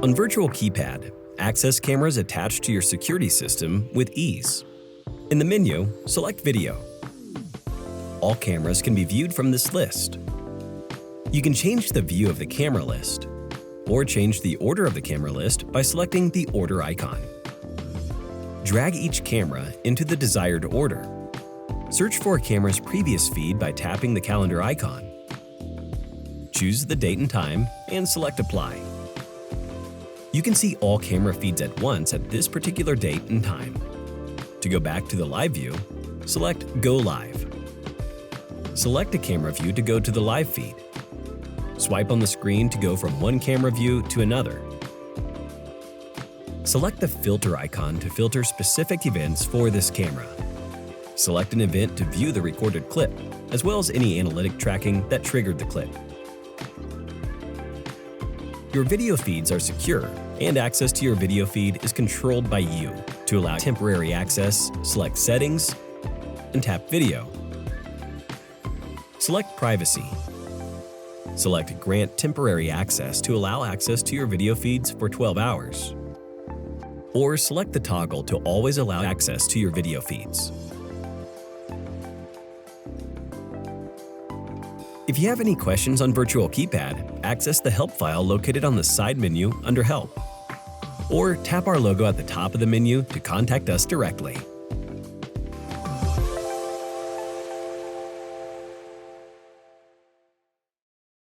On Virtual Keypad, access cameras attached to your security system with ease. In the menu, select Video. All cameras can be viewed from this list. You can change the view of the camera list, or change the order of the camera list by selecting the Order icon. Drag each camera into the desired order. Search for a camera's previous feed by tapping the calendar icon. Choose the date and time and select Apply. You can see all camera feeds at once at this particular date and time. To go back to the live view, select Go Live. Select a camera view to go to the live feed. Swipe on the screen to go from one camera view to another. Select the filter icon to filter specific events for this camera. Select an event to view the recorded clip, as well as any analytic tracking that triggered the clip. Your video feeds are secure, and access to your video feed is controlled by you. To allow temporary access, select Settings and tap Video. Select Privacy. Select Grant Temporary Access to allow access to your video feeds for 12 hours. Or select the toggle to always allow access to your video feeds. If you have any questions on Virtual Keypad, access the Help file located on the side menu under Help. Or tap our logo at the top of the menu to contact us directly.